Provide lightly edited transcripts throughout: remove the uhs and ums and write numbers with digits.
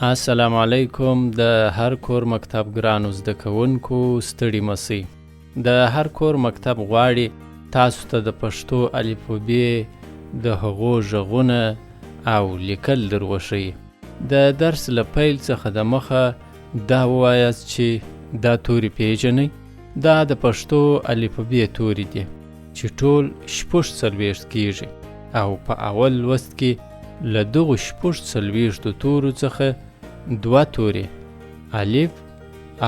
السلام علیکم. د هر کور مکتب ګرانو زده کوونکو ستړي مسئ. د هر کور مکتب غواړي تاسو ته د پښتو الفبې د هغو غږونه او لیکل در وښیي. د درس له پیل څخه د مخه دا ووایاست چې دا توري پیژنئ. دا د پښتو الفبې توري دي چې ټول شپږ څلوېښت کیږي او په اول لوست کې له دغو شپږ څلوېښتو تورو څخه دوه توري الف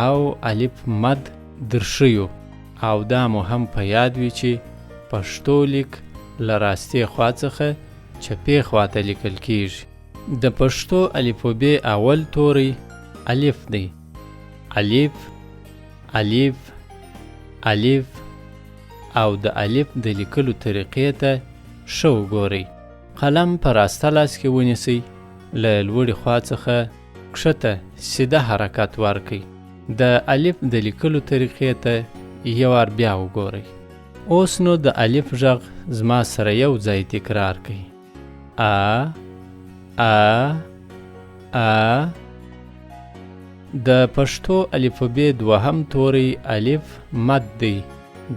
او الف مد درښیو، او دا مو هم په یاد وي چې پښتو لیک له راستې خوا څخه چپې خوا ته لیکل کیږي. د پښتو الفبې اول توری الف دی. الف الف الف. او د الف د لیکلو طریقې ته ښه وګورئ. قلم په راسته لاس کې ونیسئ، له لوړې خوا څخه کښته سیده حرکت ورکئ. د الف د لیکلو طریقې ته یو وار بیا وګورئ. اوس نو د الف غږ زما سره یو ځای تکرار کړئ. ا ا ا. د پښتو الفبې دوهم توری الف مد دی.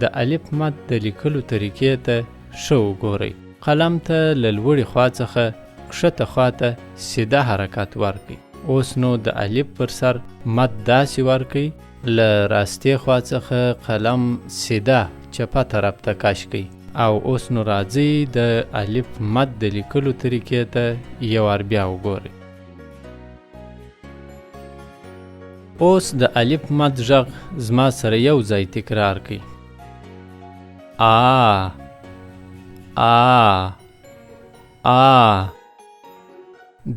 د الف مد د لیکلو طریقې ته ښه وګورئ. قلم ته له لوړې خوا څخه کښته خوا ته سیده حرکت ورکئ. اوس نو د الف پر سر مد داسې ورکئ، له راستې خوا څخه قلم سیده چپه طرف ته کش کئ. او اوس نو راځئ د الف مد د لیکلو طریقې ته یو وار بیا وګورئ. اوس د الف مد غږ زما سره یو ځای تکرار کئ. آ آ آ.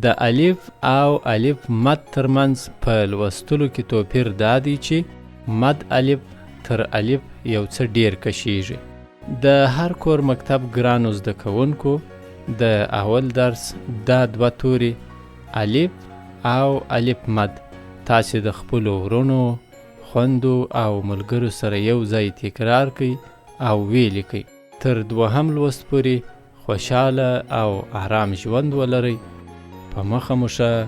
د الف او الف مد ترمنځ په لوستلو کې توپیر دا دی چې مد الف تر الف یو څه ډیر کشیږي. د هر کور مکتب ګرانو زده کوونکو د اول درس دا دوه توري الف او الف مد تاسې د خپلو ورونو، خویندو او ملګرو سره یو ځای تکرار کړئ او ولیکئ. تر دوهم لوست پورې خوشحاله او آرام ژوند ولرئ. په مخه مو شه.